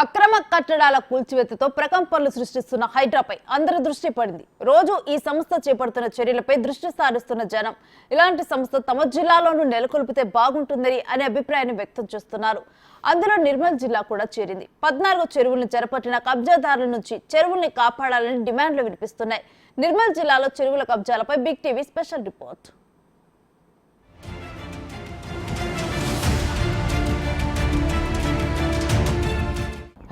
అక్రమ కట్టడాల కూల్చివేతతో ప్రకంపనలు సృష్టిస్తున్న హైడ్రాపై అందరి దృష్టి పడింది. రోజు ఈ సంస్థ చేపడుతున్న చర్యలపై దృష్టి సారిస్తున్న జనం ఇలాంటి సంస్థ తమ జిల్లాలోనూ నెలకొల్పితే బాగుంటుందని అనే అభిప్రాయాన్ని వ్యక్తం చేస్తున్నారు. అందులో నిర్మల్ జిల్లా కూడా చేరింది. 14 చెరువులను చేపట్టిన కబ్జాదారుల నుంచి చెరువుల్ని కాపాడాలని డిమాండ్లు వినిపిస్తున్నాయి. నిర్మల్ జిల్లాలో చెరువుల కబ్జాలపై big TV special report.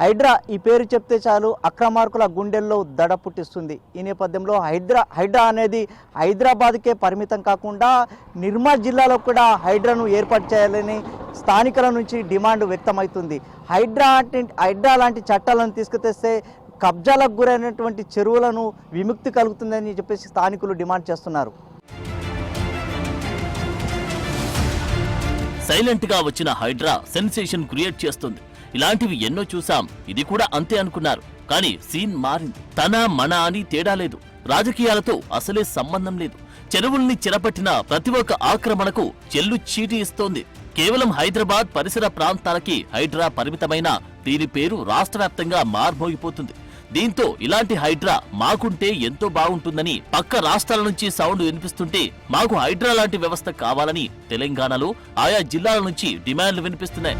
Hydraa ఈ పేరు చెప్తే చాలు అక్రమార్కుల గుండెల్లో దడ పుట్టిస్తుంది. ఈ నేపథ్యంలో హైడ్రా అనేది హైదరాబాద్కే పరిమితం కాకుండా నిర్మల్ జిల్లాలో కూడా హైడ్రాను ఏర్పాటు చేయాలని స్థానికుల నుంచి డిమాండ్ వ్యక్తమవుతుంది. హైడ్రా లాంటి చట్టాలను తీసుకుతెస్తే కబ్జాలకు గురైనటువంటి చెరువులను విముక్తి కలుగుతుందని చెప్పేసి స్థానికులు డిమాండ్ చేస్తున్నారు. సైలెంట్గా వచ్చిన హైడ్రా సెన్సేషన్ క్రియేట్ చేస్తుంది. ఇలాంటివి ఎన్నో చూసాం, ఇది కూడా అంతే అనుకున్నారు. కానీ సీన్ మారింది. తన మన అని తేడా లేదు. రాజకీయాలతో అసలే సంబంధం లేదు. చెరువుల్ని చెరపట్టిన ప్రతి ఒక్క ఆక్రమణకు చెల్లు చీటీ ఇస్తోంది. కేవలం హైదరాబాద్ పరిసర ప్రాంతాలకి హైడ్రా పరిమితమైన దీని పేరు రాష్ట్ర వ్యాప్తంగా మార్మోగిపోతుంది. దీంతో ఇలాంటి హైడ్రా మాకుంటే ఎంతో బాగుంటుందని పక్క రాష్ట్రాల నుంచి సౌండ్ వినిపిస్తుంటే మాకు హైడ్రా లాంటి వ్యవస్థ కావాలని తెలంగాణలో ఆయా జిల్లాల నుంచి డిమాండ్లు వినిపిస్తున్నాయి.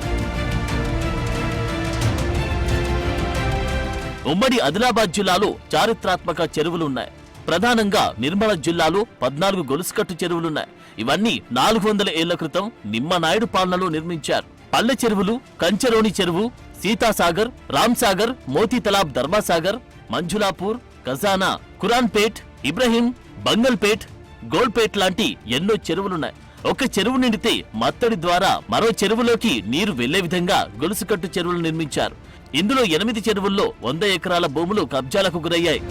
ఉమ్మడి ఆదిలాబాద్ జిల్లాలో చారిత్రాత్మక చెరువులున్నాయి. ప్రధానంగా నిర్మల జిల్లాలో 14 గొలుసుకట్టు చెరువులున్నాయి. ఇవన్నీ 400 ఏళ్ల క్రితం నిమ్మనాయుడు పాలనలో నిర్మించారు. పల్లె చెరువులు, కంచరోని చెరువు, సీతాసాగర్, రామ్సాగర్, మోతీతలాబ్, ధర్మాసాగర్, మంజులాపూర్, ఖజానా, ఖురాన్పేట్, ఇబ్రహీం, బంగల్పేట్, గోల్పేట్ లాంటి ఎన్నో చెరువులున్నాయి. ఒక చెరువు నిండితే మత్తడి ద్వారా మరో చెరువులోకి నీరు వెళ్లే విధంగా గొలుసుకట్టు చెరువులు నిర్మించారు. ఇందులో 8 చెరువుల్లో 100 ఎకరాల భూములు కబ్జాలకు గురయ్యాయి.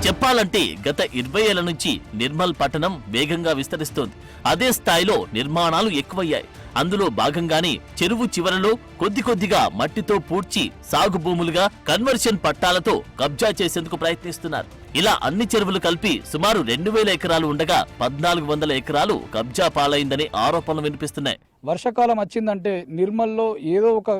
చెప్పాలంటే గత 20 ఏళ్ల నుంచి నిర్మల్ పట్టణం వేగంగా విస్తరిస్తోంది. అదే స్థాయిలో నిర్మాణాలు ఎక్కువయ్యాయి. అందులో భాగంగానే చెరువు చివరలో కొద్దిగా మట్టితో పూడ్చి సాగు భూములుగా కన్వర్షన్ పట్టాలతో కబ్జా చేసేందుకు ప్రయత్నిస్తున్నారు. ఇలా అన్ని చెరువులు కలిపి సుమారు 2000 ఎకరాలు ఉండగా 1400 ఎకరాలు కబ్జా పాలైందని ఆరోపణలు వినిపిస్తున్నాయి. వర్షాకాలం వచ్చిందంటే నిర్మల్లో ఏదో ఒక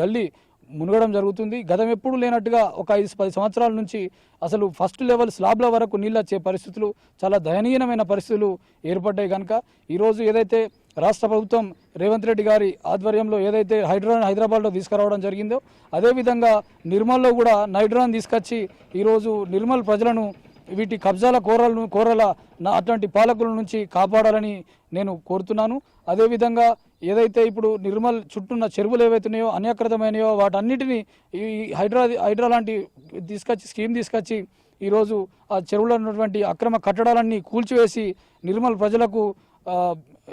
గల్లీ మునగడం జరుగుతుంది. గతం ఎప్పుడు లేనట్టుగా ఒక 5-10 సంవత్సరాల నుంచి అసలు ఫస్ట్ లెవెల్ స్లాబ్ల వరకు నీళ్ళు వచ్చే పరిస్థితులు, చాలా దయనీయమైన పరిస్థితులు ఏర్పడ్డాయి. కనుక ఈరోజు ఏదైతే రాష్ట్ర ప్రభుత్వం రేవంత్ రెడ్డి గారి ఆధ్వర్యంలో ఏదైతే హైదరాబాద్లో తీసుకురావడం జరిగిందో, అదేవిధంగా నిర్మల్లో కూడా నైడ్రాన్ తీసుకొచ్చి ఈరోజు నిర్మల్ ప్రజలను వీటి కబ్జాల కోరల అట్లాంటి పాలకుల నుంచి కాపాడాలని నేను కోరుతున్నాను. అదేవిధంగా ఏదైతే ఇప్పుడు నిర్మల్ చుట్టూన్న చెరువులు ఏవైతున్నాయో అన్యాకృతమైనయో వాటన్నిటిని ఈ హైడ్రా లాంటి స్కీమ్ తీసుకొచ్చి ఈరోజు ఆ చెరువులో ఉన్నటువంటి అక్రమ కట్టడాలన్నీ కూల్చివేసి నిర్మల్ ప్రజలకు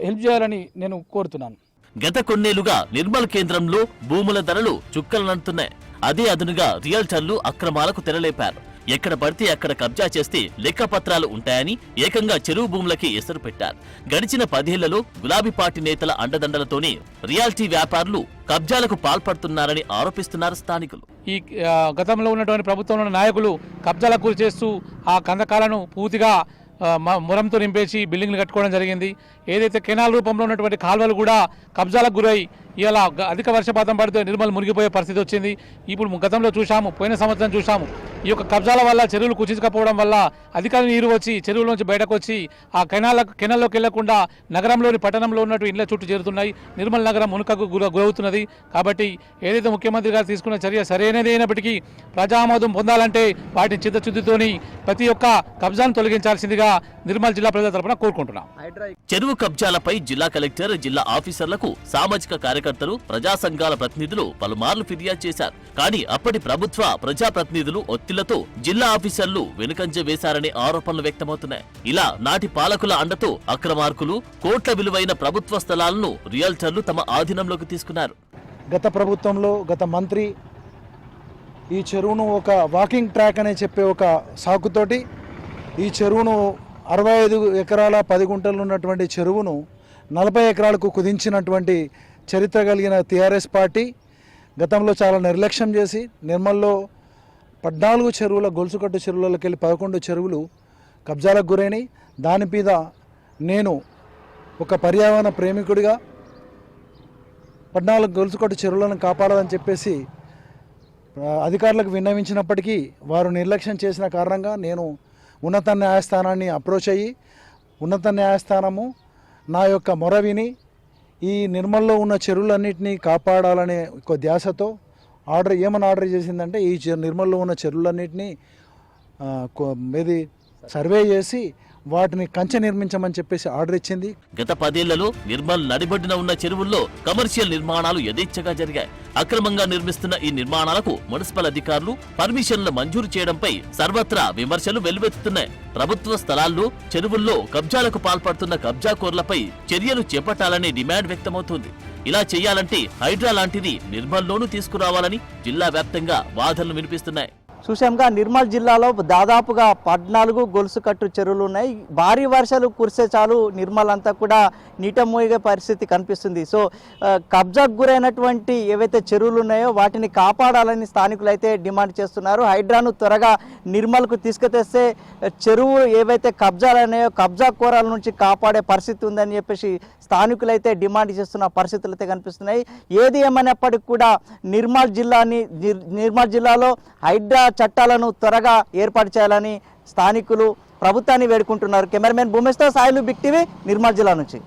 హెల్ప్ చేయాలని నేను కోరుతున్నాను. గత కొన్నేళ్లుగా నిర్మల్ కేంద్రంలో భూముల ధరలు చుక్కలనంటున్నాయి. అదే అదునుగా రియల్టర్లు అక్రమాలకు తెరలేపారు. ఎక్కడ పడితే అక్కడ కబ్జా చేస్తే లెక్కపత్రాలు ఉంటాయని ఏకంగా చెరువు భూములకి ఎసరు పెట్టారు. గడిచిన 10 ఏళ్లలో గులాబీ పార్టీ నేతల అండదండలతోనే రియాలిటీ వ్యాపారులు కబ్జాలకు పాల్పడుతున్నారని ఆరోపిస్తున్నారు స్థానికులు. ఈ గతంలో ఉన్నటువంటి ప్రభుత్వంలో నాయకులు కబ్జాలకు గురి చేస్తూ ఆ కందకాలను పూర్తిగా మురంతో నింపేసి బిల్డింగ్లు కట్టుకోవడం జరిగింది. ఏదైతే కెనాల్ రూపంలో ఉన్నటువంటి కాల్వలు కూడా కబ్జాలకు గురై ఇలా అధిక వర్షపాతం పడితే నిర్మల్ మునిగిపోయే పరిస్థితి వచ్చింది. ఇప్పుడు గతంలో చూసాము, పోయిన సంవత్సరం చూసాము. ఈ యొక్క కబ్జాల వల్ల చెరువులు కుచించకపోవడం వల్ల అధిక నీరు వచ్చి చెరువులోంచి బయటకు వచ్చి ఆ కెనాల్లోకి వెళ్లకుండా నగరంలోని పట్టణంలో ఉన్నట్టు ఇళ్ల చుట్టూ చేరుతున్నాయి. నిర్మల్ నగరం మునుకకు గురవుతున్నది. కాబట్టి ఏదైతే ముఖ్యమంత్రి గారు తీసుకున్న చర్య సరైనది అయినప్పటికీ ప్రజామోదం పొందాలంటే వాటిని చిత్తశుద్ధితోని ప్రతి ఒక్క కబ్జాను తొలగించాల్సిందిగా నిర్మల్ జిల్లా ప్రజల తరపున కోరుకుంటున్నాం. చెరువు కబ్జాలపై జిల్లా కలెక్టర్, జిల్లా ఆఫీసర్లకు సామాజిక కార్యకర్తలు, ప్రజా సంఘాల ప్రతినిధులు పలుమార్లు ఫిర్యాదు చేశారు. కానీ అప్పటి ప్రభుత్వ ప్రజాప్రతినిధులు ఒత్తిళ్లతో జిల్లా ఆఫీసర్లు వెనుకంజ వేశారనే ఆరోపణలు వ్యక్తమవుతున్నాయి. ఇలా నాటి పాలకుల అండతో అక్రమార్కులు కోట్ల విలువైన ప్రభుత్వ స్థలాలను రియల్టర్లు తమ ఆధీనంలోకి తీసుకున్నారు. గత ప్రభుత్వంలో గత మంత్రి ఈ చెరువును ఒక వాకింగ్ ట్రాక్ అనే చెప్పే ఒక సాకుతోటి ఈ చెరువును 65 ఎకరాల 10 గుంటలు ఉన్నటువంటి చెరువును 40 ఎకరాలకు కుదించినటువంటి చరిత్ర కలిగిన టీఆర్ఎస్ పార్టీ గతంలో చాలా నిర్లక్ష్యం చేసి నిర్మల్లో 14 చెరువుల గొలుసుకట్టు చెరువులకి వెళ్ళి 11 చెరువులు కబ్జాలకు గురైనాయి. దాని మీద నేను ఒక పర్యావరణ ప్రేమికుడిగా 14 గొలుసుకట్టు చెరువులను కాపాడాలని చెప్పేసి అధికారులకు విన్నవించినప్పటికీ వారు నిర్లక్ష్యం చేసిన కారణంగా నేను ఉన్నత న్యాయస్థానాన్ని అప్రోచ్ అయ్యి ఉన్నత న్యాయస్థానము నా యొక్క మొర విని ఈ నిర్మల్లో ఉన్న చెరువులన్నింటినీ కాపాడాలనే ఒక ధ్యాసతో ఆర్డర్ చేసిందంటే ఈ నిర్మల్లో ఉన్న చెరువులన్నింటినీ ఇది సర్వే చేసి వాటిని కంచె నిర్మించమని చెప్పేసి ఆర్డర్ ఇచ్చింది. గత 10 ఏళ్లలో నిర్మల్ నడిబొడ్డున ఉన్న చెరువుల్లో కమర్షియల్ నిర్మాణాలు యథేచ్ఛగా జరిగాయి. అక్రమంగా నిర్మిస్తున్న ఈ నిర్మాణాలకు మున్సిపల్ అధికారులు పర్మిషన్లు మంజూరు చేయడంపై సర్వత్రా విమర్శలు వెల్లువెత్తుతున్నాయి. ప్రభుత్వ స్థలాల్లో చెరువుల్లో కబ్జాలకు పాల్పడుతున్న కబ్జాకోర్లపై చర్యలు చేపట్టాలనే డిమాండ్ వ్యక్తమవుతోంది. ఇలా చేయాలంటే హైడ్రా లాంటిది నిర్మల్లోనూ తీసుకురావాలని జిల్లా వ్యాప్తంగా వాదనలు వినిపిస్తున్నాయి. చూసాంగా నిర్మల్ జిల్లాలో దాదాపుగా 14 గొలుసుకట్టు చెరువులు ఉన్నాయి. భారీ వర్షాలు కురిసే చాలు నిర్మల్ అంతా కూడా నీట మునిగే పరిస్థితి కనిపిస్తుంది. సో కబ్జాకు గురైనటువంటి ఏవైతే చెరువులు ఉన్నాయో వాటిని కాపాడాలని స్థానికులు అయితే డిమాండ్ చేస్తున్నారు. హైడ్రాను త్వరగా నిర్మల్కు తీసుకుతెస్తే చెరువు ఏవైతే కబ్జాలు ఉన్నాయో కబ్జా కోరాల నుంచి కాపాడే పరిస్థితి ఉందని చెప్పేసి స్థానికులు అయితే డిమాండ్ చేస్తున్న పరిస్థితులు అయితే కనిపిస్తున్నాయి. ఏది ఏమైనప్పటికీ కూడా నిర్మల్ జిల్లాలో హైడ్రా చట్టాలను త్వరగా ఏర్పాటు చేయాలని స్థానికులు ప్రభుత్వాన్ని వేడుకుంటున్నారు. కెమెరామెన్ భూమేష్తో సాయిలు, బిగ్ టీవీ, నిర్మల్ జిల్లా నుంచి.